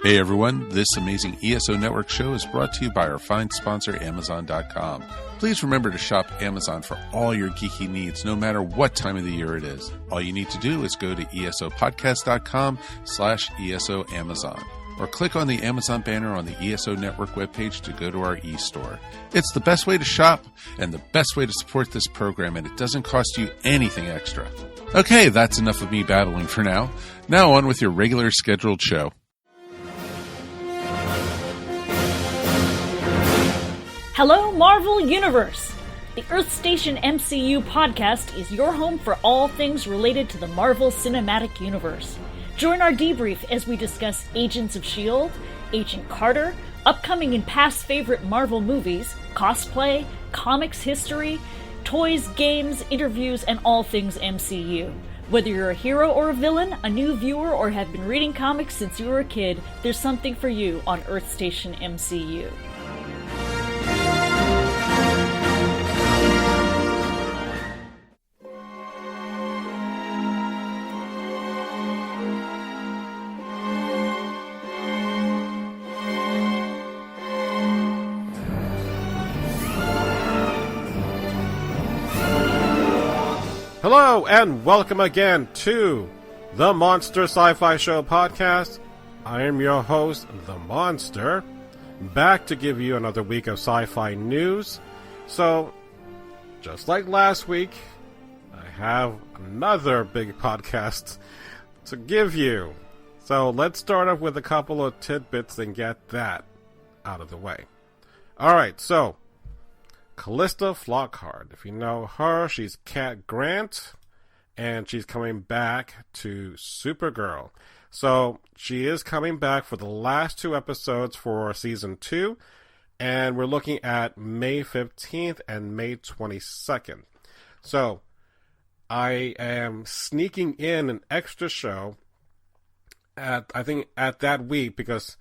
Hey everyone, this amazing ESO Network show is brought to you by our fine sponsor, Amazon.com. Please remember to shop Amazon for all your geeky needs, no matter what time of the year it is. All you need to do is go to esopodcast.com/ESO Amazon, or click on the Amazon banner on the ESO Network webpage to go to our e-store. It's the best way to shop and the best way to support this program, and it doesn't cost you anything extra. Okay, that's enough of me babbling for now. Now on with your regular scheduled show. Hello, Marvel Universe! The Earth Station MCU podcast is your home for all things related to the Marvel Cinematic Universe. Join our debrief as we discuss Agents of S.H.I.E.L.D., Agent Carter, upcoming and past favorite Marvel movies, cosplay, comics history, toys, games, interviews, and all things MCU. Whether you're a hero or a villain, a new viewer, or have been reading comics since you were a kid, there's something for you on Earth Station MCU. Hello, and welcome again to the Monster Sci-Fi Show podcast. I am your host, The Monster, back to give you another week of sci-fi news. So, just like last week, I have another big podcast to give you. So, let's start off with a couple of tidbits and get that out of the way. Alright, so Callista Flockhart. If you know her, she's Cat Grant, and she's coming back to Supergirl. So she is coming back for the last two episodes for season 2, and we're looking at May 15th and May 22nd. So I am sneaking in an extra show at that week because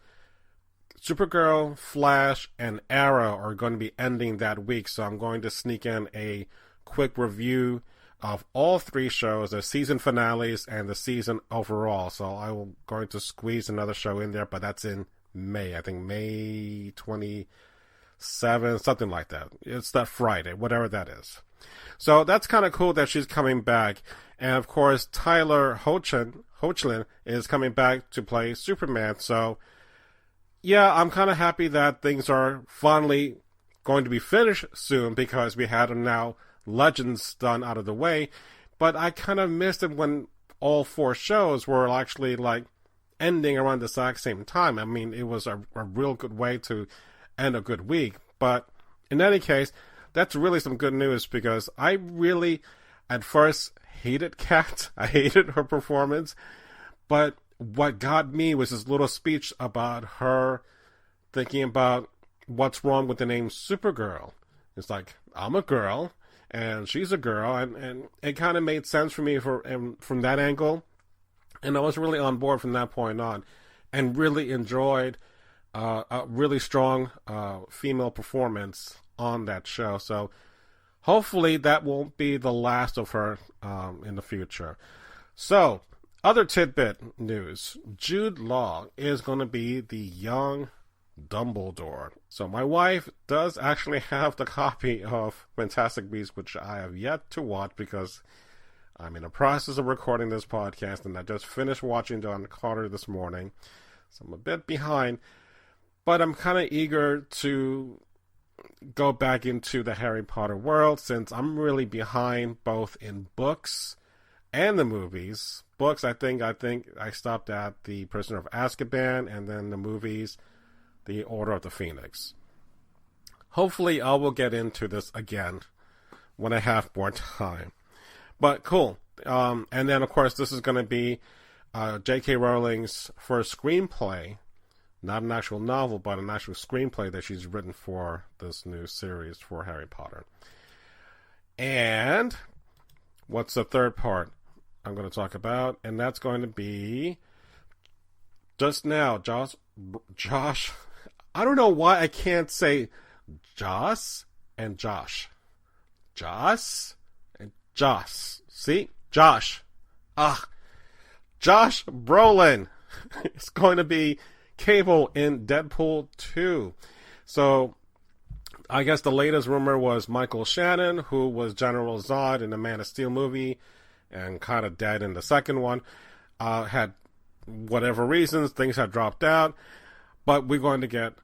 Supergirl, Flash, and Arrow are going to be ending that week, so I'm going to sneak in a quick review of all three shows, the season finales and the season overall. So I'm going to squeeze another show in there, but that's in May. I think May 27th, something like that. It's that Friday, whatever that is. So that's kind of cool that she's coming back. And of course, Tyler Hoechlin is coming back to play Superman, so yeah, I'm kind of happy that things are finally going to be finished soon because we had now Legends done out of the way. But I kind of missed it when all four shows were actually like ending around the exact same time. I mean, it was a real good way to end a good week. But in any case, that's really some good news because I really at first hated Kat. I hated her performance. But what got me was this little speech about her thinking about what's wrong with the name Supergirl. It's like, I'm a girl, and she's a girl, and it kind of made sense for me from that angle. And I was really on board from that point on, and really enjoyed a really strong female performance on that show. So hopefully that won't be the last of her in the future. So, other tidbit news. Jude Law is going to be the young Dumbledore. So my wife does actually have the copy of Fantastic Beasts, which I have yet to watch because I'm in the process of recording this podcast and I just finished watching John Carter this morning. So I'm a bit behind, but I'm kind of eager to go back into the Harry Potter world since I'm really behind both in books and the movies. Books, I think I stopped at The Prisoner of Azkaban, and then the movies, The Order of the Phoenix. Hopefully, I will get into this again when I have more time. But cool. And then, of course, this is going to be J.K. Rowling's first screenplay. Not an actual novel, but an actual screenplay that she's written for this new series for Harry Potter. And what's the third part I'm going to talk about? And that's going to be just now, Josh. I don't know why I can't say Joss and Josh. Joss and Josh. See? Josh. Josh Brolin is going to be Cable in Deadpool 2. So, I guess the latest rumor was Michael Shannon, who was General Zod in the Man of Steel movie and kind of dead in the second one, had whatever reasons, things had dropped out. But we're going to get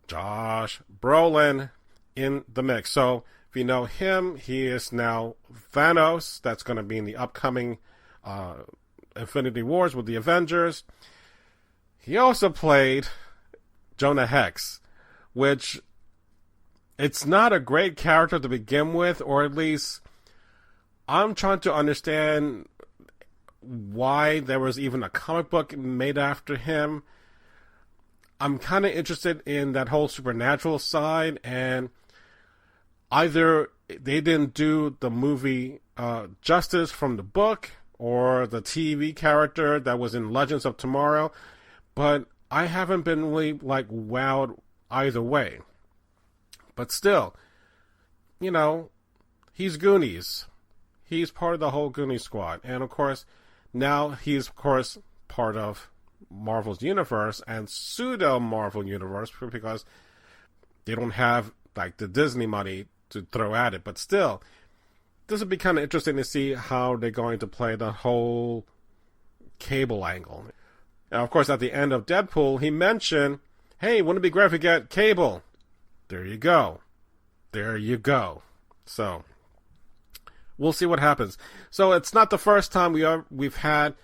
Josh Brolin in the mix. So, if you know him, he is now Thanos. That's going to be in the upcoming Infinity Wars with the Avengers. He also played Jonah Hex, which it's not a great character to begin with, or at least I'm trying to understand why there was even a comic book made after him. I'm kind of interested in that whole supernatural side, and either they didn't do the movie justice from the book or the TV character that was in Legends of Tomorrow, but I haven't been really wowed either way. But still, he's Goonies. He's part of the whole Goonies squad, and of course now he's of course part of Marvel's universe and pseudo Marvel universe because they don't have the Disney money to throw at it. But still, this would be kind of interesting to see how they're going to play the whole Cable angle. Now, of course, at the end of Deadpool, he mentioned, hey, wouldn't it be great if we get Cable? There you go. There you go. So, we'll see what happens. So, it's not the first time we've had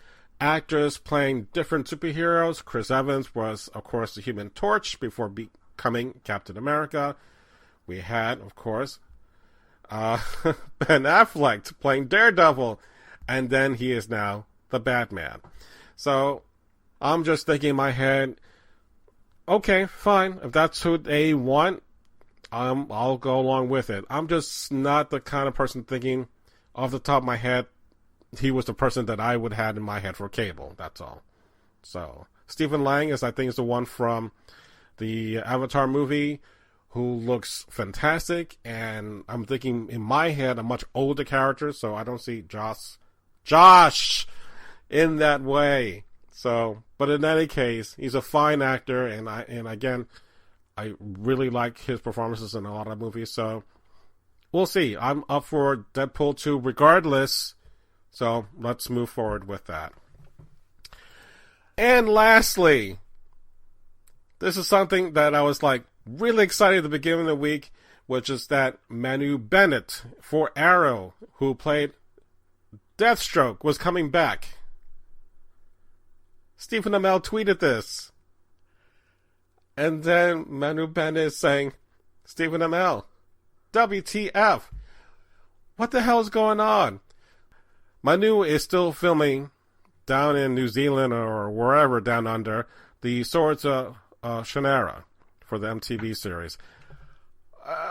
actors playing different superheroes. Chris Evans was, of course, the Human Torch before becoming Captain America. We had, of course, Ben Affleck playing Daredevil, and then he is now the Batman. So, I'm just thinking in my head, okay, fine. If that's who they want, I'll go along with it. I'm just not the kind of person thinking off the top of my head, he was the person that I would have in my head for Cable. That's all. So, Stephen Lang is the one from the Avatar movie who looks fantastic, and I'm thinking in my head a much older character, so I don't see Josh in that way. So, but in any case, he's a fine actor, and again, I really like his performances in a lot of movies, so we'll see. I'm up for Deadpool 2 regardless, so let's move forward with that. And lastly, this is something that I was really excited at the beginning of the week, which is that Manu Bennett for Arrow, who played Deathstroke, was coming back. Stephen Amell tweeted this. And then Manu Bennett is saying, Stephen Amell, WTF? What the hell is going on? Manu is still filming down in New Zealand or wherever down under the Swords of Shannara for the MTV series.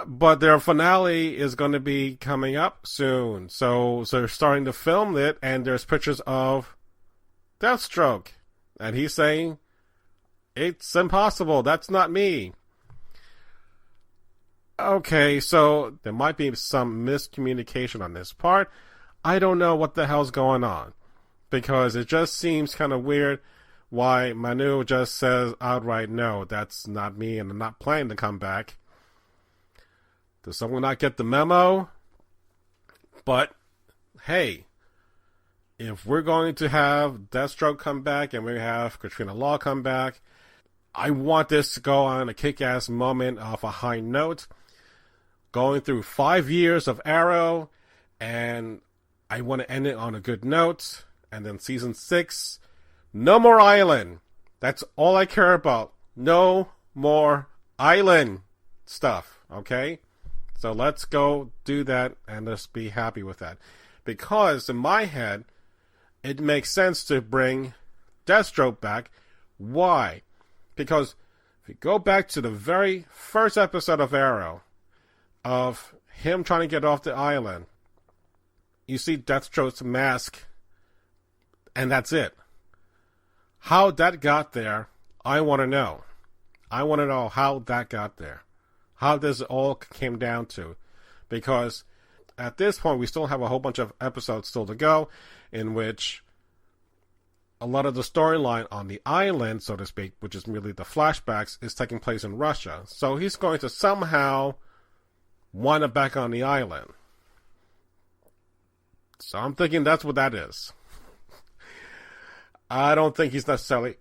But their finale is going to be coming up soon. So they're starting to film it, and there's pictures of Deathstroke. And he's saying, it's impossible. That's not me. Okay, so there might be some miscommunication on this part. I don't know what the hell's going on. Because it just seems kind of weird why Manu just says outright, no, that's not me, and I'm not planning to come back. Does someone not get the memo? But, hey, if we're going to have Deathstroke come back and we have Katrina Law come back, I want this to go on a kick-ass moment of a high note. Going through 5 years of Arrow, and I want to end it on a good note. And then season 6, no more Island. That's all I care about. No more Island stuff, okay? So let's go do that and let's be happy with that. Because in my head, it makes sense to bring Deathstroke back. Why? Because if you go back to the very first episode of Arrow, of him trying to get off the island, you see Deathstroke's mask, and that's it. How that got there, I want to know. I want to know how that got there. How this all came down to. Because at this point, we still have a whole bunch of episodes still to go, in which a lot of the storyline on the island, so to speak, which is merely the flashbacks, is taking place in Russia. So he's going to somehow wind up back on the island. So I'm thinking that's what that is. I don't think he's necessarily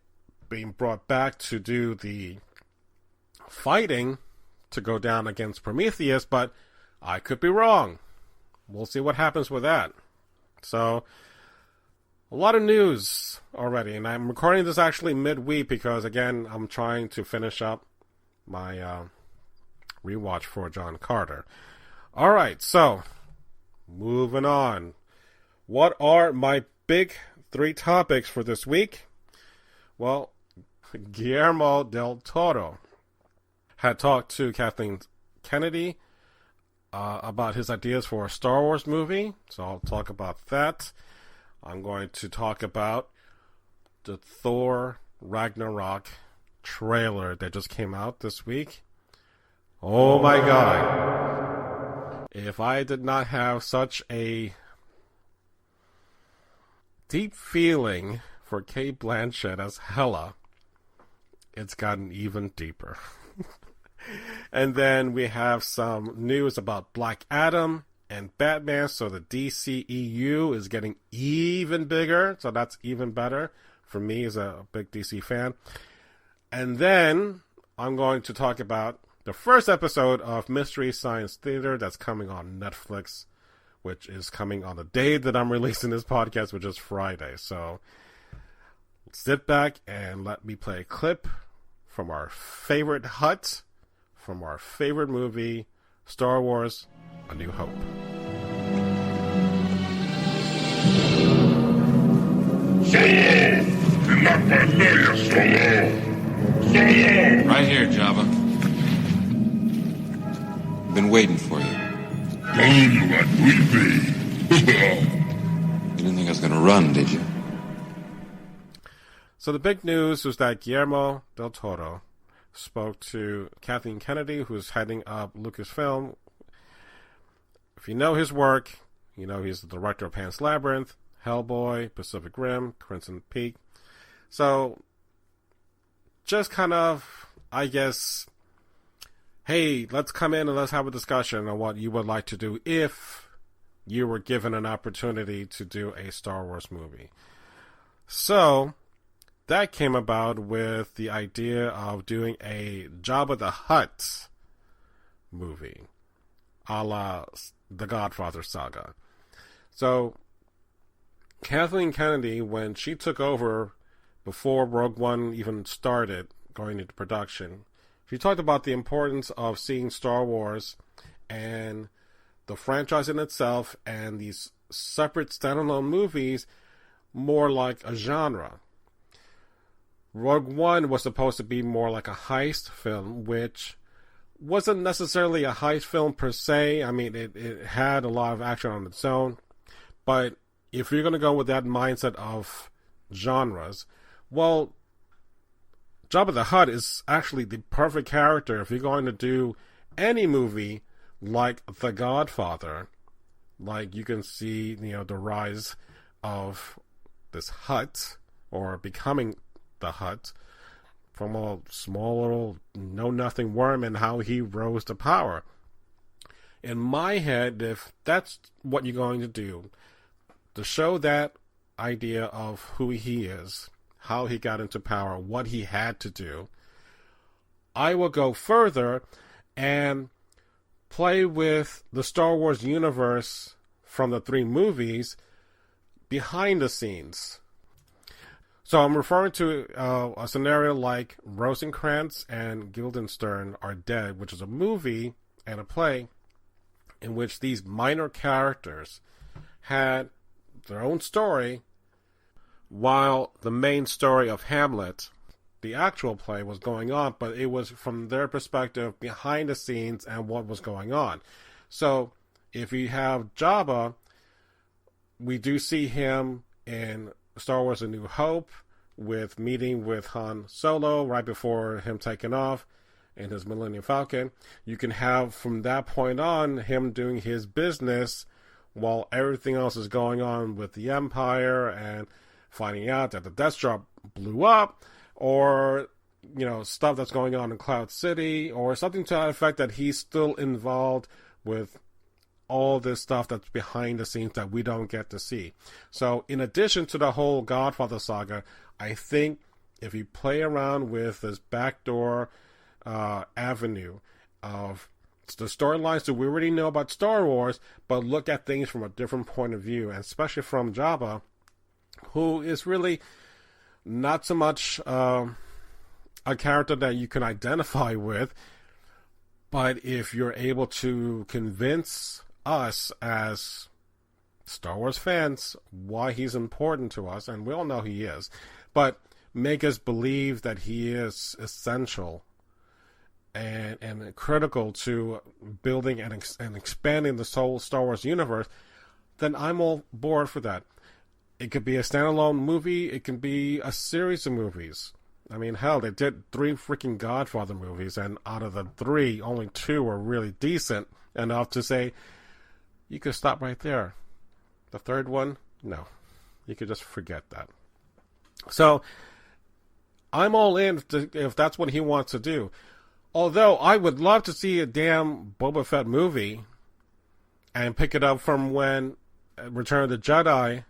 being brought back to do the fighting to go down against Prometheus, but I could be wrong. We'll see what happens with that. So, a lot of news already, and I'm recording this actually midweek because, again, I'm trying to finish up my rewatch for John Carter. Alright, so, moving on. What are my big 3 topics for this week? Well, Guillermo Del Toro had talked to Kathleen Kennedy about his ideas for a Star Wars movie, so I'll talk about that. I'm going to talk about the Thor Ragnarok trailer that just came out this week. Oh my god. If I did not have such a deep feeling for Cate Blanchett as Hela, it's gotten even deeper. And then we have some news about Black Adam and Batman, so the DCEU is getting even bigger, so that's even better for me as a big DC fan. And then I'm going to talk about the first episode of Mystery Science Theater that's coming on Netflix, which is coming on the day that I'm releasing this podcast, which is Friday. So sit back and let me play a clip from our favorite hut, from our favorite movie, Star Wars: A New Hope. Right here, Jabba. Been waiting for you. You didn't think I was gonna run, did you? So the big news was that Guillermo Del Toro spoke to Kathleen Kennedy, who's heading up Lucasfilm. If you know his work, you know he's the director of Pan's Labyrinth, Hellboy, Pacific Rim, Crimson Peak. So, just kind of, I guess, hey, let's come in and let's have a discussion on what you would like to do if you were given an opportunity to do a Star Wars movie. So, that came about with the idea of doing a Jabba the Hutt movie, a la the Godfather saga. So, Kathleen Kennedy, when she took over before Rogue One even started going into production, she talked about the importance of seeing Star Wars and the franchise in itself and these separate standalone movies more like a genre. Rogue One was supposed to be more like a heist film, which wasn't necessarily a heist film per se. I mean, it had a lot of action on its own. But if you're going to go with that mindset of genres, well, Jabba the Hutt is actually the perfect character if you're going to do any movie like The Godfather. Like, you can see, the rise of this Hutt, or becoming the Hutt, from a small little know-nothing worm and how he rose to power. In my head, if that's what you're going to do, to show that idea of who he is, how he got into power, what he had to do, I will go further and play with the Star Wars universe from the 3 movies behind the scenes. So I'm referring to a scenario like Rosencrantz and Guildenstern Are Dead, which is a movie and a play in which these minor characters had their own story, while the main story of Hamlet, the actual play, was going on, but it was from their perspective behind the scenes and what was going on. So if you have Jabba, we do see him in Star Wars: A New Hope, with meeting with Han Solo right before him taking off in his Millennium Falcon. You can have, from that point on, him doing his business while everything else is going on with the Empire and finding out that the Death Star blew up, or, stuff that's going on in Cloud City, or something to that effect, that he's still involved with all this stuff that's behind the scenes that we don't get to see. So in addition to the whole Godfather saga, I think if you play around with this backdoor avenue of the storylines that we already know about Star Wars, but look at things from a different point of view, and especially from Jabba, who is really not so much a character that you can identify with, but if you're able to convince us as Star Wars fans why he's important to us, and we all know he is, but make us believe that he is essential and critical to building and expanding the whole Star Wars universe, then I'm all board for that. It could be a standalone movie. It can be a series of movies. I mean, hell, they did 3 freaking Godfather movies, and out of the 3, only 2 were really decent enough to say, you could stop right there. The third one, no. You could just forget that. So, I'm all in if that's what he wants to do. Although, I would love to see a damn Boba Fett movie and pick it up from when Return of the Jedi,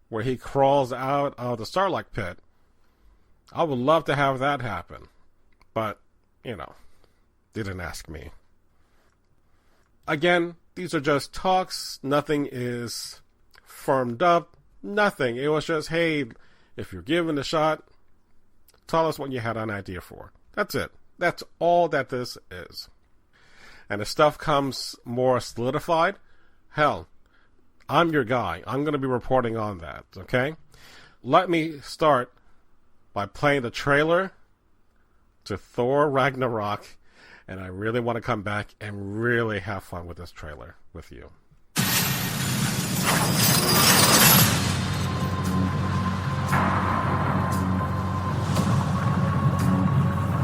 where he crawls out of the Sarlacc pit. I would love to have that happen. But, didn't ask me. Again, these are just talks. Nothing is firmed up. Nothing. It was just, hey, if you're given a shot, tell us what you had an idea for. That's it. That's all that this is. And if stuff comes more solidified, hell, I'm your guy. I'm going to be reporting on that, okay? Let me start by playing the trailer to Thor Ragnarok, and I really want to come back and really have fun with this trailer with you.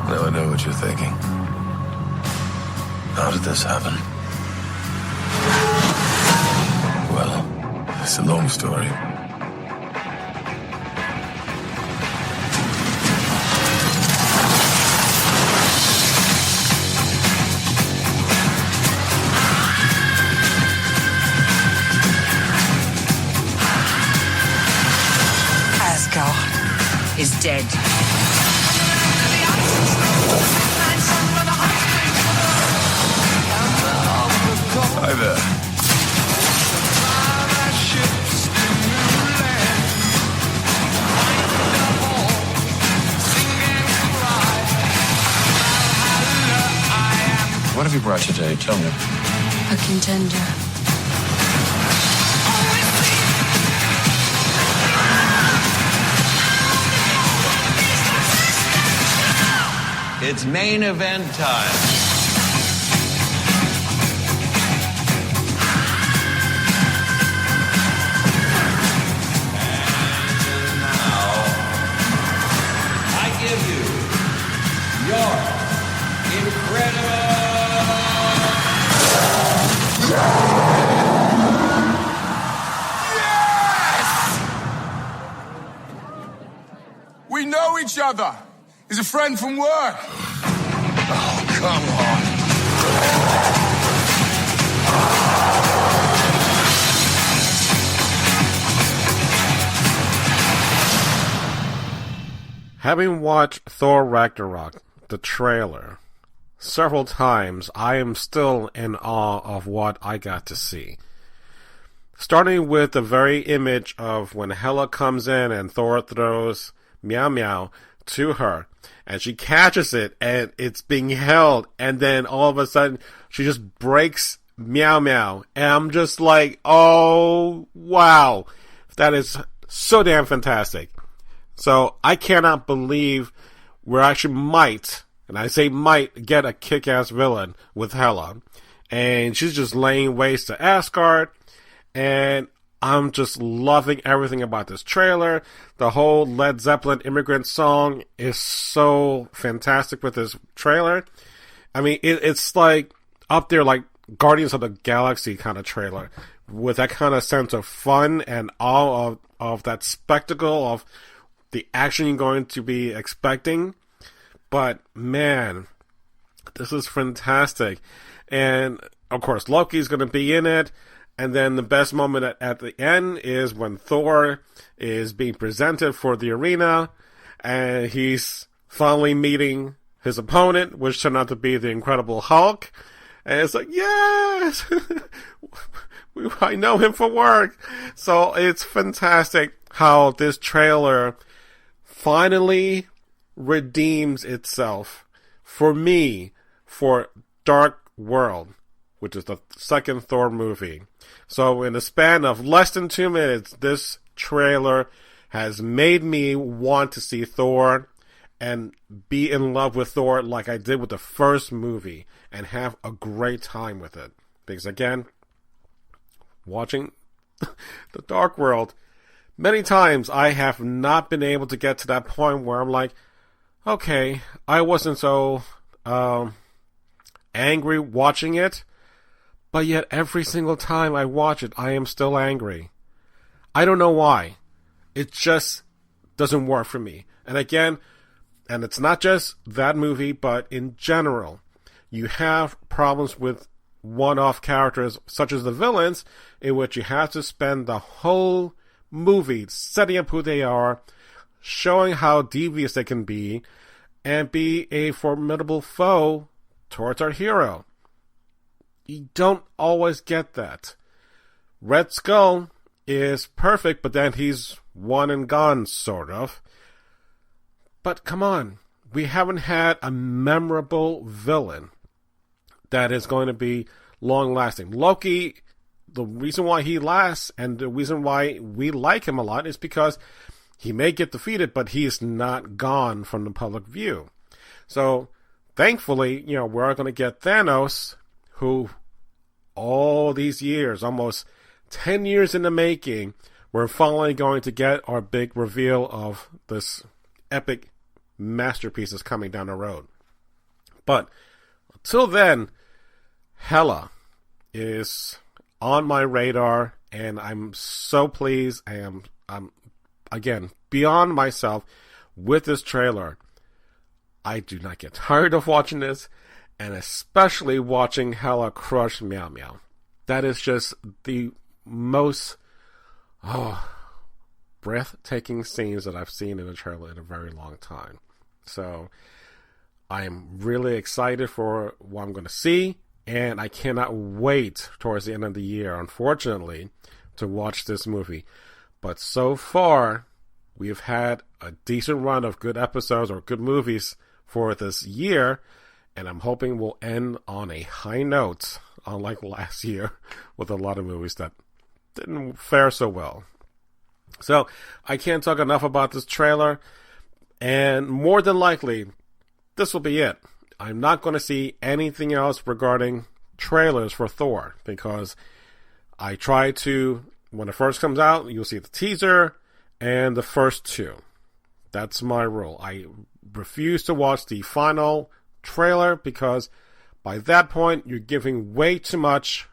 Now I know what you're thinking. How did this happen? Well, it's a long story. Asgard is dead. Hi there. What have you brought today? Tell me. A contender. It's main event time. We know each other. He's a friend from work. Oh, come on. Having watched Thor Ragnarok, the trailer, several times, I am still in awe of what I got to see. Starting with the very image of when Hela comes in and Thor throws Meow Meow to her, and she catches it, and it's being held, and then all of a sudden, she just breaks Meow Meow, and I'm just like, oh, wow. That is so damn fantastic. So, I cannot believe we actually might, and I say might, get a kick-ass villain with Hela. And she's just laying waste to Asgard, and I'm just loving everything about this trailer. The whole Led Zeppelin Immigrant song is so fantastic with this trailer. I mean, it's like up there like Guardians of the Galaxy kind of trailer, with that kind of sense of fun and awe of that spectacle of the action you're going to be expecting. But man, this is fantastic. And of course, Loki's going to be in it. And then the best moment at the end is when Thor is being presented for the arena, and he's finally meeting his opponent, which turned out to be the Incredible Hulk. And it's like, yes! I know him for work. So it's fantastic how this trailer finally redeems itself for me for Dark World, which is the second Thor movie. So in the span of less than 2 minutes, this trailer has made me want to see Thor and be in love with Thor like I did with the first movie and have a great time with it. Because again, watching The Dark World, many times I have not been able to get to that point where I'm like, okay, I wasn't so angry watching it, but yet every single time I watch it, I am still angry. I don't know why. It just doesn't work for me. And again, and it's not just that movie, but in general, you have problems with one-off characters such as the villains, in which you have to spend the whole movie setting up who they are, showing how devious they can be, and be a formidable foe towards our hero. You don't always get that. Red Skull is perfect, but then he's one and gone, sort of. But come on, we haven't had a memorable villain that is going to be long-lasting. Loki, the reason why he lasts and the reason why we like him a lot is because he may get defeated, but he's not gone from the public view. So, thankfully, we're going to get Thanos, who all these years, almost 10 years in the making, we're finally going to get our big reveal of this epic masterpiece is coming down the road. But until then, Hela is on my radar, and I'm so pleased. I'm again beyond myself with this trailer. I do not get tired of watching this, and especially watching Hela crush Meow Meow. That is just the most breathtaking scenes that I've seen in a trailer in a very long time. So I am really excited for what I'm going to see, and I cannot wait towards the end of the year, unfortunately, to watch this movie. But so far, we've had a decent run of good episodes or good movies for this year, and I'm hoping we'll end on a high note, unlike last year, with a lot of movies that didn't fare so well. So, I can't talk enough about this trailer, and more than likely, this will be it. I'm not going to see anything else regarding trailers for Thor, because I try to, when it first comes out, you'll see the teaser and the first two. That's my rule. I refuse to watch the final trailer, because by that point, you're giving way too much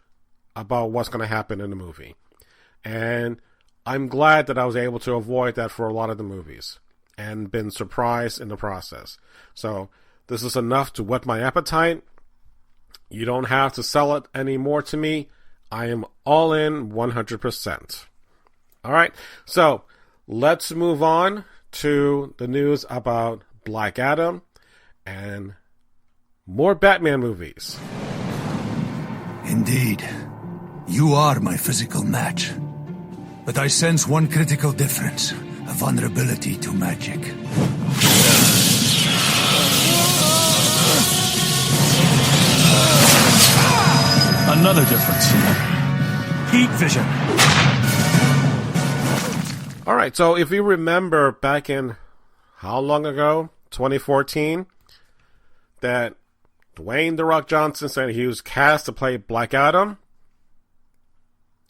about what's going to happen in the movie. And I'm glad that I was able to avoid that for a lot of the movies and been surprised in the process. So this is enough to whet my appetite. You don't have to sell it anymore to me. I am all in 100%. All right, so let's move on to the news about Black Adam and more Batman movies. Indeed, you are my physical match. But I sense one critical difference, a vulnerability to magic. Another difference. Heat vision. All right, so if you remember back in, how long ago? 2014? That Dwayne "The Rock" Johnson said he was cast to play Black Adam.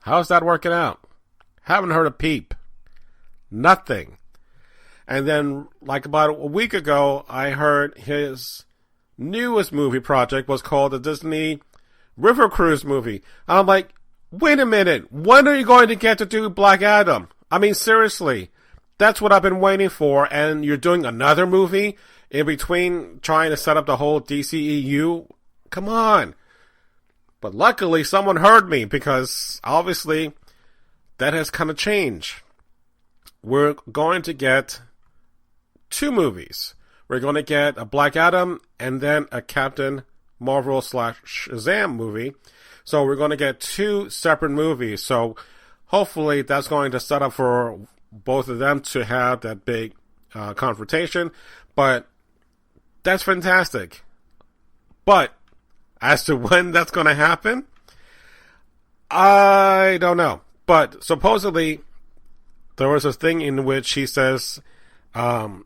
How's that working out? Haven't heard a peep. Nothing. And then, like about a week ago, I heard his newest movie project was called the Disney River Cruise movie. And I'm like, Wait a minute. When are you going to get to do Black Adam? I mean, seriously. That's what I've been waiting for, and you're doing another movie in between trying to set up the whole DCEU? Come on. But luckily, someone heard me, because obviously that has kind of changed. We're going to get 2 movies. We're going to get a Black Adam and then a Captain Marvel / Shazam movie. So we're going to get 2 separate movies. So hopefully that's going to set up for both of them to have that big confrontation. But that's fantastic. But as to when that's going to happen, I don't know. But supposedly there was a thing in which he says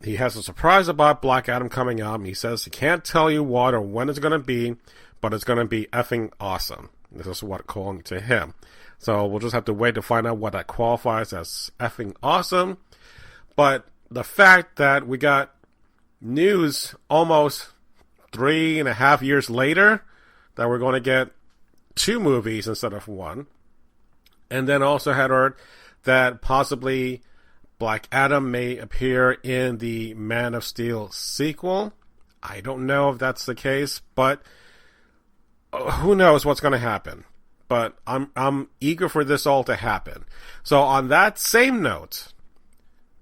he has a surprise about Black Adam coming up. He says he can't tell you what or when it's going to be, but it's going to be effing awesome. This is what according to him. So we'll just have to wait to find out what that qualifies as effing awesome. But the fact that we got news almost 3.5 years later that we're going to get 2 movies instead of 1. And then also had heard that possibly Black Adam may appear in the Man of Steel sequel. I don't know if that's the case, but who knows what's going to happen. But I'm eager for this all to happen. So on that same note,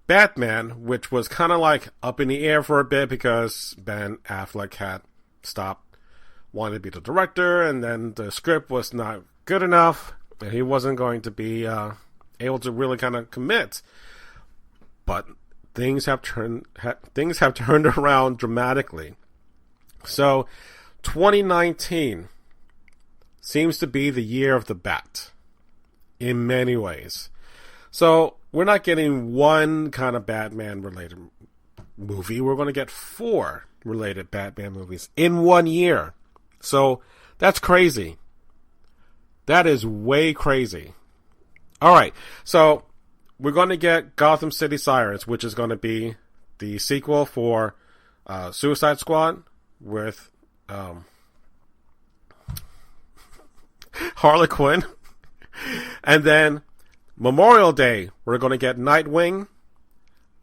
Batman, which was kind of like up in the air for a bit because Ben Affleck had stopped wanting to be the director, and then the script was not good enough, and he wasn't going to be able to really kind of commit. But things have turned around dramatically. So 2019 seems to be the year of the Bat in many ways. So we're not getting one kind of Batman-related movie. We're going to get 4 related Batman movies in 1 year. So that's crazy. That is way crazy. All right. So we're going to get Gotham City Sirens, which is going to be the sequel for Suicide Squad with Harley Quinn. And then Memorial Day, we're going to get Nightwing.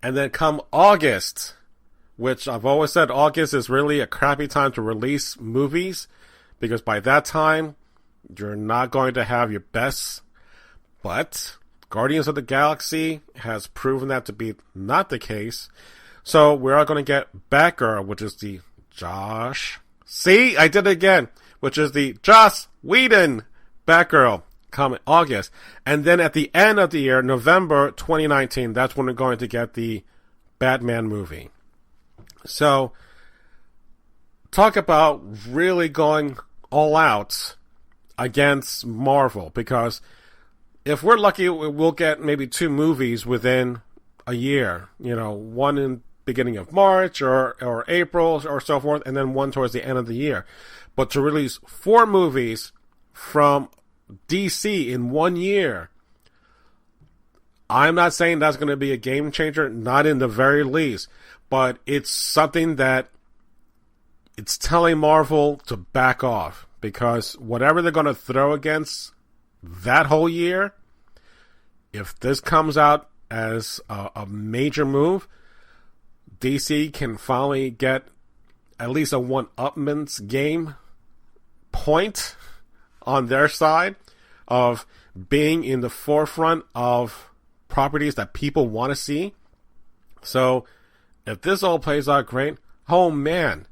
And then come August, which I've always said August is really a crappy time to release movies, because by that time, you're not going to have your best. But Guardians of the Galaxy has proven that to be not the case. So we are going to get Batgirl, which is the Josh... See, I did it again. Which is the Joss Whedon Batgirl come August. And then at the end of the year, November 2019, that's when we're going to get the Batman movie. So, talk about really going all out against Marvel, because if we're lucky, we'll get maybe 2 movies within a year. You know, one in beginning of March or April or so forth, and then one towards the end of the year. But to release 4 movies from DC in 1 year, I'm not saying that's going to be a game changer, not in the very least, but it's something that it's telling Marvel to back off, because whatever they're going to throw against that whole year, if this comes out as a major move, DC can finally get at least a one-upman's game point on their side of being in the forefront of properties that people want to see. So if this all plays out great, oh man,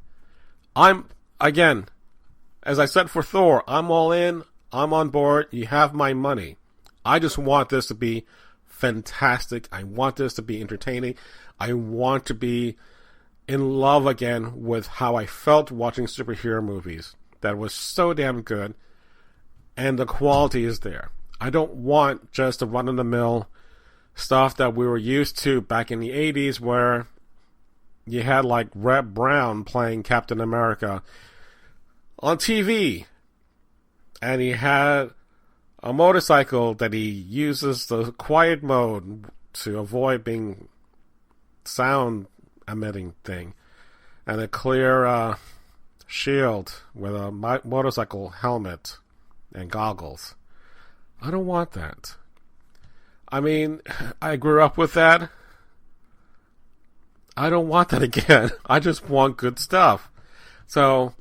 again, as I said for Thor, I'm all in, I'm on board, you have my money. I just want this to be fantastic. I want this to be entertaining. I want to be in love again with how I felt watching superhero movies. That was so damn good. And the quality is there. I don't want just the run-of-the-mill stuff that we were used to back in the 80s, where you had like Reb Brown playing Captain America on TV. And he had a motorcycle that he uses the quiet mode to avoid being sound emitting thing, and a clear shield with a motorcycle helmet and goggles. I don't want that. I mean, I grew up with that. I don't want that again. I just want good stuff. So,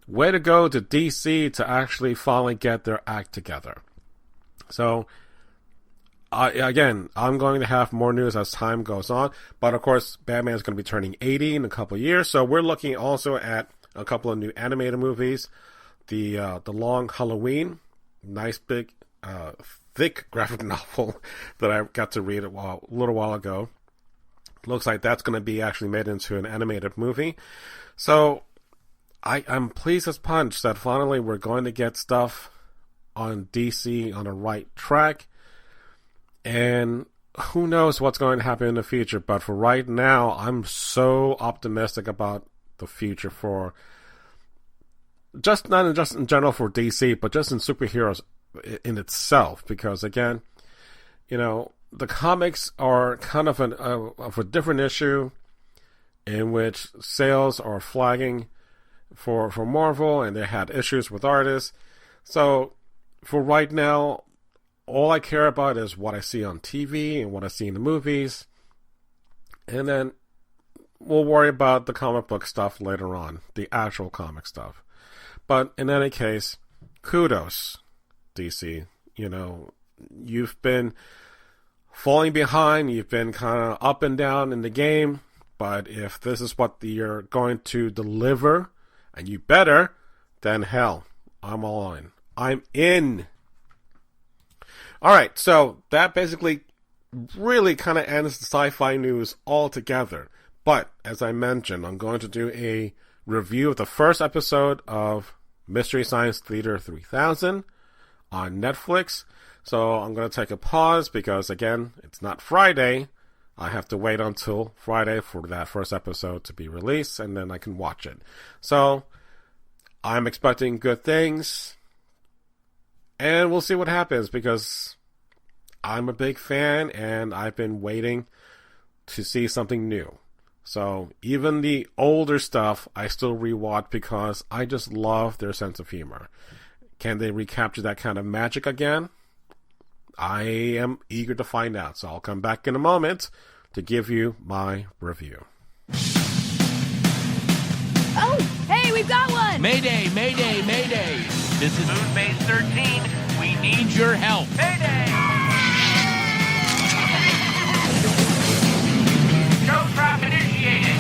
way to go to DC to actually finally get their act together. So, I'm going to have more news as time goes on. But of course, Batman is going to be turning 80 in a couple of years. So we're looking also at a couple of new animated movies. The Long Halloween, nice big, thick graphic novel that I got to read a little while ago. Looks like that's going to be actually made into an animated movie. So I'm pleased as punch that finally we're going to get stuff on DC on the right track. And who knows what's going to happen in the future. But for right now, I'm so optimistic about the future for not just in general for DC, but just in superheroes in itself. Because again, the comics are kind of of a different issue in which sales are flagging for Marvel, and they had issues with artists. So for right now, all I care about is what I see on TV and what I see in the movies. And then we'll worry about the comic book stuff later on, the actual comic stuff. But in any case, kudos, DC. You've been falling behind. You've been kind of up and down in the game. But if this is what you're going to deliver, and you better, then hell, I'm all in. I'm in. Alright, so that basically really kind of ends the sci-fi news altogether. But, as I mentioned, I'm going to do a review of the first episode of Mystery Science Theater 3000 on Netflix. So I'm going to take a pause because, again, it's not Friday. I have to wait until Friday for that first episode to be released, and then I can watch it. So, I'm expecting good things. And we'll see what happens, because I'm a big fan and I've been waiting to see something new. So even the older stuff I still rewatch because I just love their sense of humor. Can they recapture that kind of magic again? I am eager to find out. So I'll come back in a moment to give you my review. Oh, hey, we've got one! Mayday, mayday, mayday. This is Moon Base 13. We need your help. Mayday! Show trap initiated.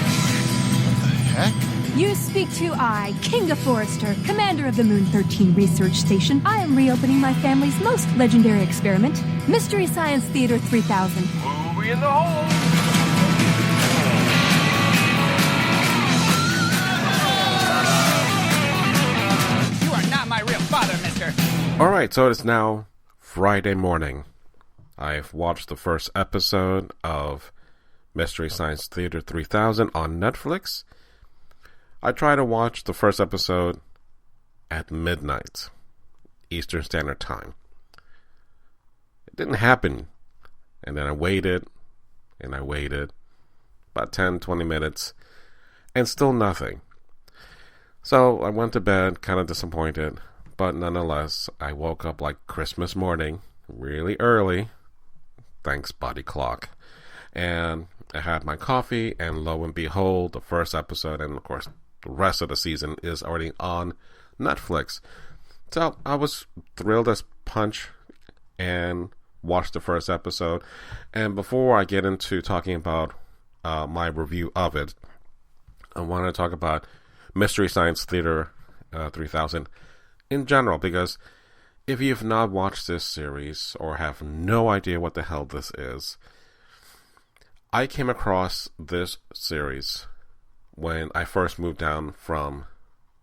You speak to I, Kinga Forrester, commander of the Moon 13 Research Station. I am reopening my family's most legendary experiment, Mystery Science Theater 3000. Movie in the hole. You are not my real father, mister. Alright, so it's now Friday morning. I've watched the first episode of Mystery Science Theater 3000 on Netflix. I tried to watch the first episode at midnight, Eastern Standard Time. It didn't happen. And then I waited, and I waited, about 10-20 minutes, and still nothing. So I went to bed, kind of disappointed, but nonetheless, I woke up like Christmas morning, really early, thanks body clock, and I had my coffee, and lo and behold, the first episode, and of course, the rest of the season is already on Netflix. So I was thrilled as punch and watched the first episode. And before I get into talking about my review of it, I want to talk about Mystery Science Theater 3000 in general, because if you've not watched this series or have no idea what the hell this is, I came across this series when I first moved down from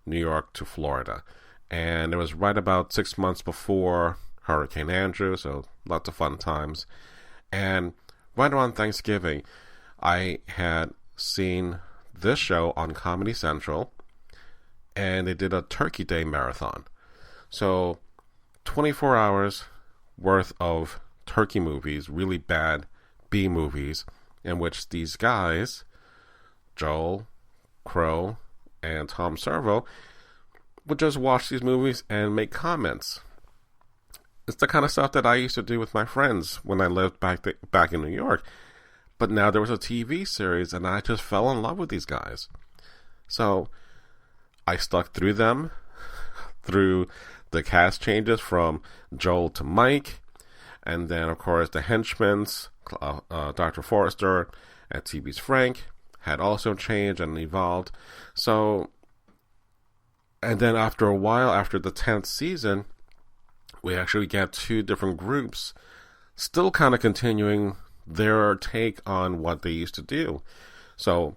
New York to Florida. And it was right about 6 months before Hurricane Andrew, so lots of fun times. And right around Thanksgiving, I had seen this show on Comedy Central, and they did a Turkey Day marathon. So 24 hours worth of turkey movies, really bad B movies, in which these guys, Joel, Crow, and Tom Servo, would just watch these movies and make comments. it's the kind of stuff that I used to do with my friends when I lived back in New York. But now there was a TV series, and I just fell in love with these guys. So I stuck through them, through the cast changes from Joel to Mike, and then, of course, the henchmen, Dr. Forrester and TV's Frank, had also changed and evolved. So, and then after a while, after the 10th season, we actually get two different groups still kind of continuing their take on what they used to do. So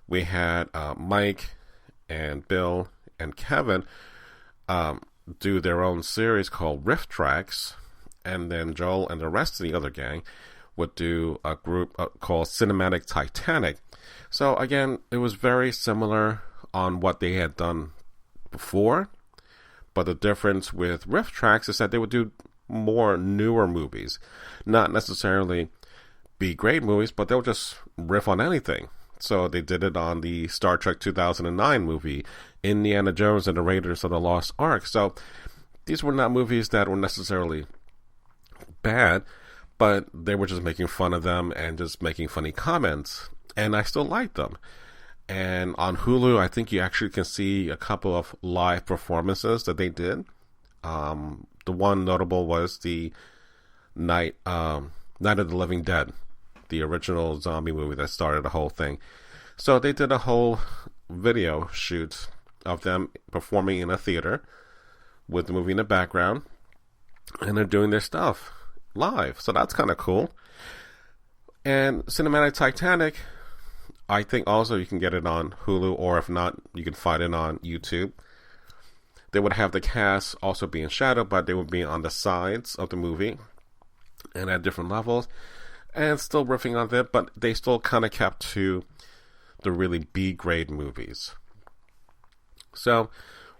we had Mike and Bill and Kevin do their own series called Riff Tracks, and then Joel and the rest of the other gang would do a group called Cinematic Titanic. So again, it was very similar on what they had done before, but the difference with Riff Tracks is that they would do more newer movies, not necessarily be great movies, but they'll just riff on anything. So they did it on the Star Trek 2009 movie, Indiana Jones and the Raiders of the Lost Ark. So these were not movies that were necessarily bad, but they were just making fun of them and just making funny comments, and I still liked them. And on Hulu, I think you actually can see a couple of live performances that they did. The one notable was the Night of the Living Dead, the original zombie movie that started the whole thing. So they did a whole video shoot of them performing in a theater with the movie in the background, and they're doing their stuff live. So that's kind of cool. And Cinematic Titanic, I think also you can get it on Hulu, or if not, you can find it on YouTube. They would have the cast also be in shadow, but they would be on the sides of the movie and at different levels, and still riffing on it, but they still kind of kept to the really B-grade movies. So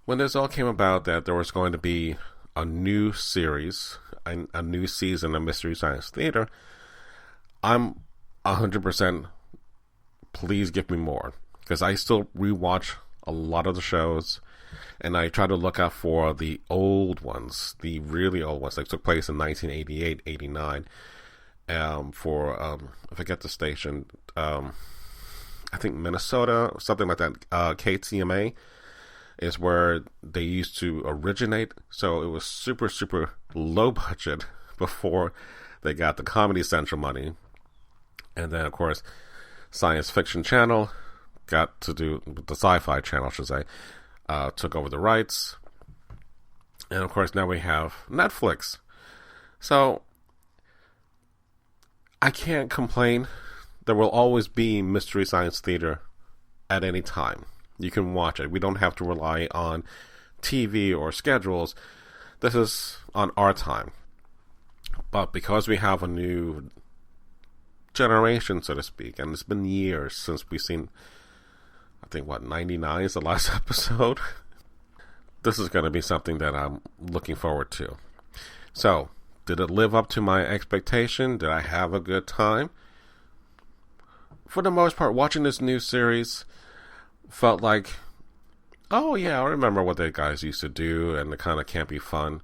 when this all came about that there was going to be a new series, a new season of Mystery Science Theater, I'm 100% please give me more, because I still rewatch a lot of the shows, and I try to look out for the old ones, the really old ones that took place in 1988, 89, for, I forget the station, I think Minnesota, or something like that, KTMA is where they used to originate, so it was super, super low budget before they got the Comedy Central money. And then, of course, Science Fiction Channel got to do, the Sci-Fi Channel, I should say, took over the rights. And, of course, now we have Netflix. So, I can't complain. There will always be Mystery Science Theater at any time. You can watch it. We don't have to rely on TV or schedules. This is on our time. But because we have a new generation, so to speak, and it's been years since we've seen, I think, 99 is the last episode. This is going to be something that I'm looking forward to. So, did it live up to my expectation? Did I have a good time? For the most part, watching this new series felt like, oh yeah, I remember what the guys used to do, and the kind of campy fun,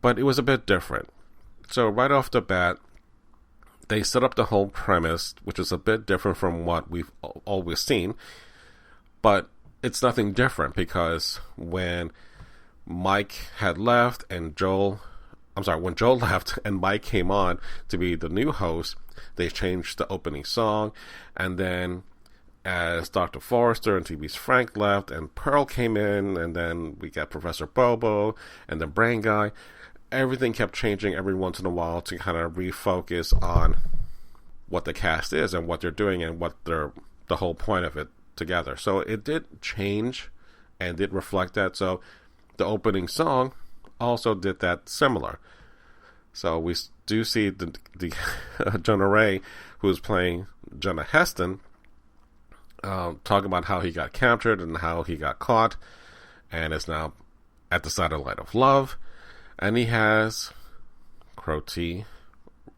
but it was a bit different. So right off the bat, they set up the whole premise, which is a bit different from what we've always seen, but it's nothing different, because when Mike had left and when Joel left and Mike came on to be the new host, they changed the opening song, and then as Dr. Forrester and TV's Frank left and Pearl came in, and then we got Professor Bobo and the Brain Guy, everything kept changing every once in a while to kind of refocus on what the cast is and what they're doing and what the whole point of it together. So it did change and did reflect that. So the opening song also did that similar. So we do see the Jonah Ray, who's playing Jonah Heston, talk about how he got captured and how he got caught and is now at the satellite of love. And he has Crotty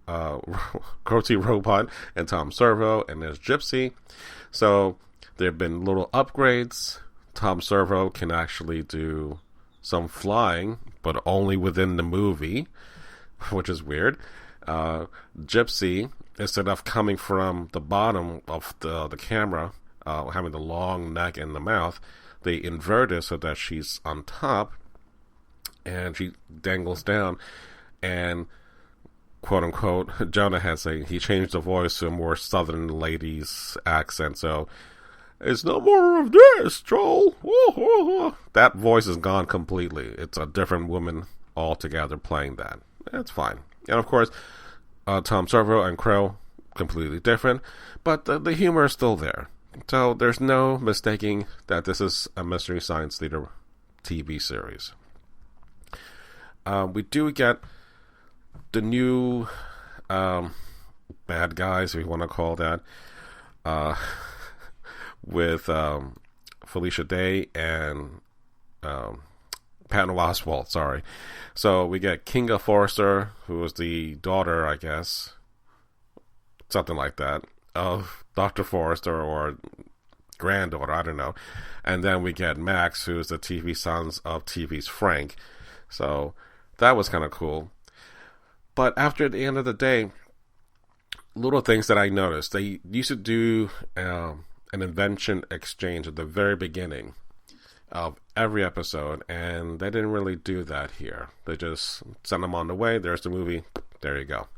Robot and Tom Servo, and there's Gypsy. So there have been little upgrades. Tom Servo can actually do some flying, but only within the movie. which is weird. Gypsy, instead of coming from the bottom of the camera, having the long neck and the mouth, they invert it so that she's on top, and she dangles down, and quote unquote, Jonah he changed the voice to a more southern lady's accent, so it's no more of this, Joel. That voice is gone completely. It's a different woman altogether playing that. That's fine. And of course, Tom Servo and Crow, completely different, but the humor is still there. So there's no mistaking that this is a Mystery Science Theater TV series. We do get the new bad guys, if you want to call that, with Felicia Day and Patton Oswalt, sorry. So we get Kinga Forrester, who is the daughter, I guess, something like that, of Dr. Forrester, or granddaughter, I don't know. And then we get Max, who's the TV sons of TV's Frank. So that was kind of cool. But after the end of the day, little things that I noticed. They used to do an invention exchange at the very beginning of every episode, and they didn't really do that here. They just sent them on the way. There's the movie. There you go.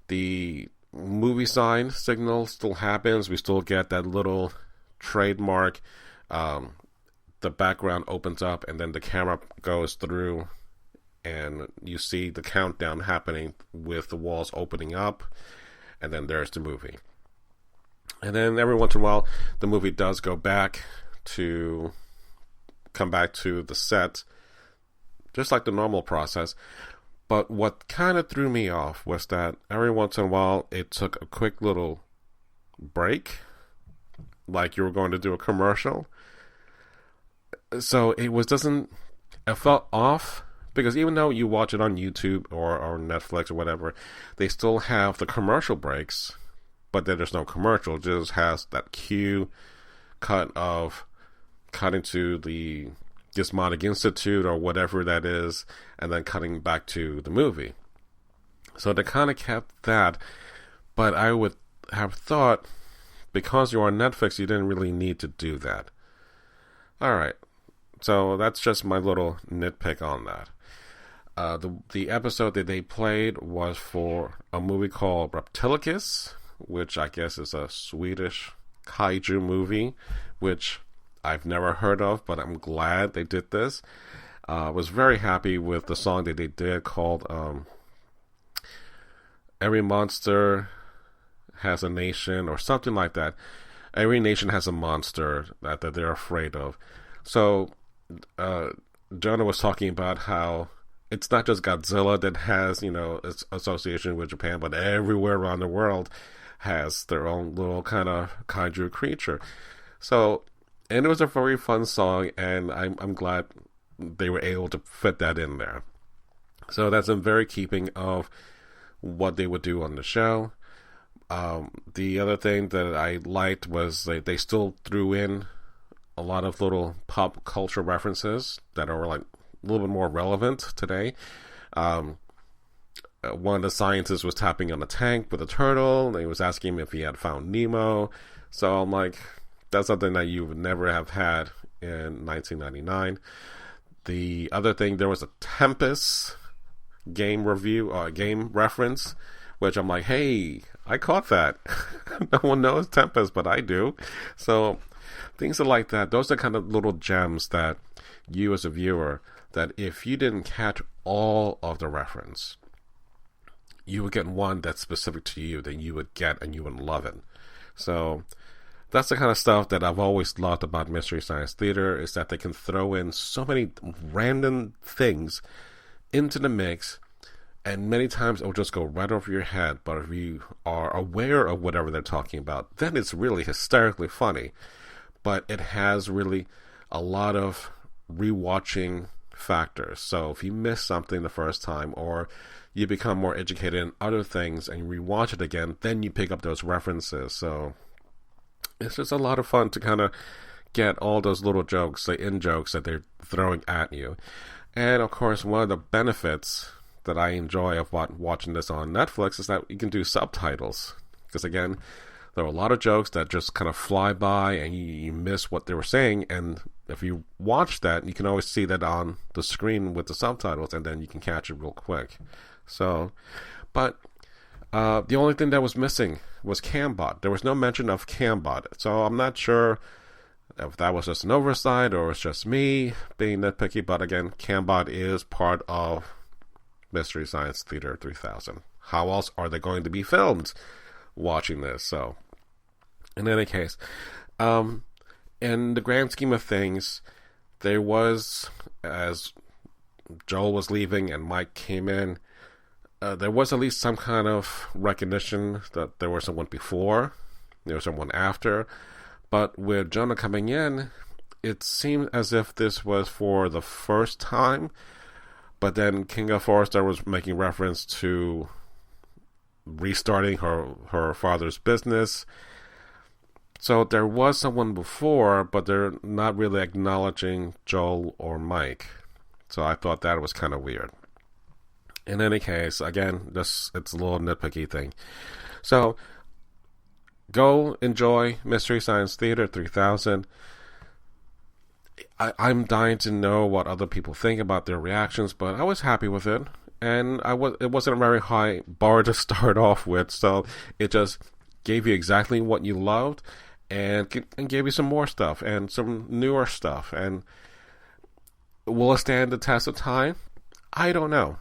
The movie sign signal still happens. We still get that little trademark. The background opens up, and then the camera goes through, and you see the countdown happening with the walls opening up, and then there's the movie. And then every once in a while, the movie does come back to the set, just like the normal process. But what kind of threw me off was that every once in a while, it took a quick little break, like you were going to do a commercial. So it felt off, because even though you watch it on YouTube or Netflix or whatever, they still have the commercial breaks, but then there's no commercial. It just has that cue cut of cutting to the Gizmonic Institute or whatever that is, and then cutting back to the movie. So they kind of kept that, but I would have thought, because you're on Netflix, you didn't really need to do that. Alright, so that's just my little nitpick on that. The episode that they played was for a movie called Reptilicus, which I guess is a Swedish kaiju movie, which I've never heard of, but I'm glad they did this. Was very happy with the song that they did called Every Monster Has a Nation, or something like that. Every nation has a monster that they're afraid of. So Jonah was talking about how it's not just Godzilla that has, its association with Japan, but everywhere around the world has their own little kind of kaiju creature. So, and it was a very fun song, and I'm glad they were able to fit that in there. So that's in very keeping of what they would do on the show. The other thing that I liked was they still threw in a lot of little pop culture references that are like a little bit more relevant today. One of the scientists was tapping on a tank with a turtle, and he was asking him if he had found Nemo. So I'm like, that's something that you would never have had in 1999. The other thing, there was a Tempest game reference, which I'm like, hey, I caught that. No one knows Tempest, but I do. So things are like that. Those are kind of little gems that you as a viewer, that if you didn't catch all of the reference, you would get one that's specific to you, that you would get and you would love it. So that's the kind of stuff that I've always loved about Mystery Science Theater, is that they can throw in so many random things into the mix, and many times it will just go right over your head. But if you are aware of whatever they're talking about, then it's really hysterically funny. But it has really a lot of rewatching factors. So if you miss something the first time, or you become more educated in other things and you rewatch it again, then you pick up those references. So it's just a lot of fun to kind of get all those little jokes, the in-jokes that they're throwing at you. And of course, one of the benefits that I enjoy of watching this on Netflix is that you can do subtitles. Because again, there are a lot of jokes that just kind of fly by and you miss what they were saying. And if you watch that, you can always see that on the screen with the subtitles, and then you can catch it real quick. So, but the only thing that was missing was Cambot. There was no mention of Cambot. So I'm not sure if that was just an oversight or it's just me being nitpicky. But again, Cambot is part of Mystery Science Theater 3000. How else are they going to be filmed watching this? So, in any case, in the grand scheme of things, there was, as Joel was leaving and Mike came in, there was at least some kind of recognition that there was someone before, there was someone after. But with Jonah coming in, it seemed as if this was for the first time. But then Kinga Forrester was making reference to restarting her father's business. So there was someone before, but they're not really acknowledging Joel or Mike. So I thought that was kind of weird. In any case, again, it's a little nitpicky thing. So go enjoy Mystery Science Theater 3000. I'm dying to know what other people think about their reactions, but I was happy with it. And it wasn't a very high bar to start off with, so it just gave you exactly what you loved and gave you some more stuff and some newer stuff. And will it stand the test of time? I don't know.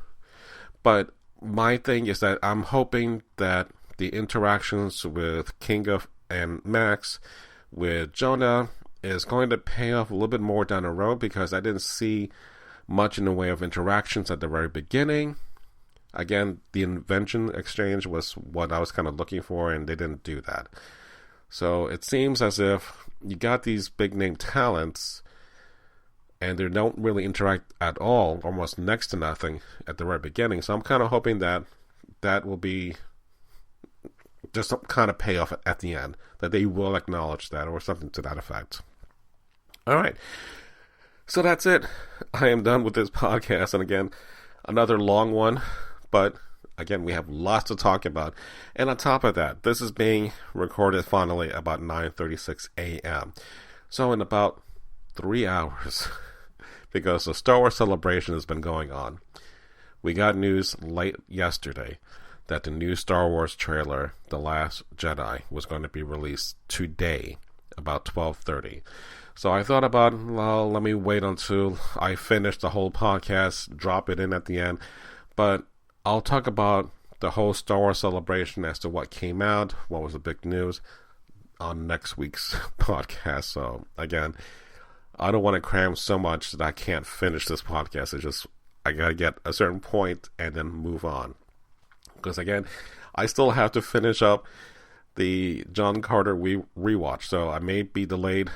But my thing is that I'm hoping that the interactions with Kinga and Max, with Jonah, is going to pay off a little bit more down the road, because I didn't see much in the way of interactions at the very beginning. Again, the invention exchange was what I was kind of looking for, and they didn't do that. So it seems as if you got these big name talents, and they don't really interact at all, almost next to nothing at the very beginning. So I'm kind of hoping that that will be just some kind of payoff at the end, that they will acknowledge that, or something to that effect. All right. So that's it. I am done with this podcast. And again, another long one. But again, we have lots to talk about. And on top of that, this is being recorded finally about 9:36 a.m. So in about 3 hours, because the Star Wars celebration has been going on, we got news late yesterday that the new Star Wars trailer, The Last Jedi, was going to be released today, about 12:30. So I thought about, well, let me wait until I finish the whole podcast, drop it in at the end. But I'll talk about the whole Star Wars celebration as to what came out, what was the big news, on next week's podcast. So again, I don't want to cram so much that I can't finish this podcast. It's just, I got to get a certain point and then move on. Because again, I still have to finish up the John Carter rewatch. So I may be delayed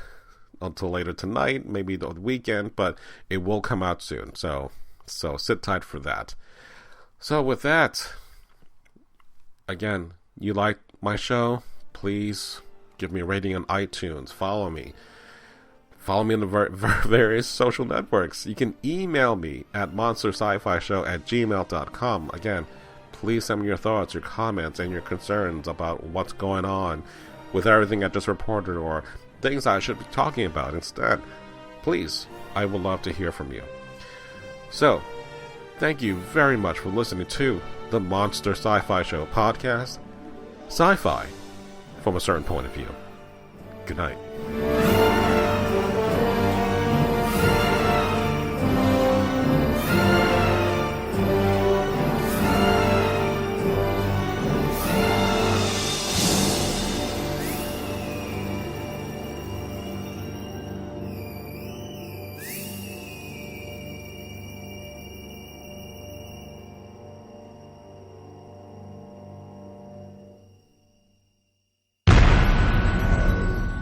until later tonight, maybe the weekend, but it will come out soon. So sit tight for that. So with that, again, you like my show, please give me a rating on iTunes. Follow me on the various social networks. You can email me at monsterscifishow@gmail.com. Again, please send me your thoughts, your comments, and your concerns about what's going on with everything I just reported, or things I should be talking about instead. Please, I would love to hear from you. So, thank you very much for listening to the Monster Sci-Fi Show podcast. Sci-fi from a certain point of view. Good night.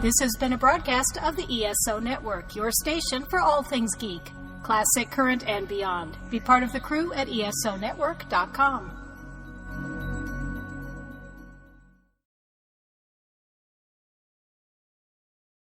This has been a broadcast of the ESO Network, your station for all things geek, classic, current, and beyond. Be part of the crew at ESONetwork.com.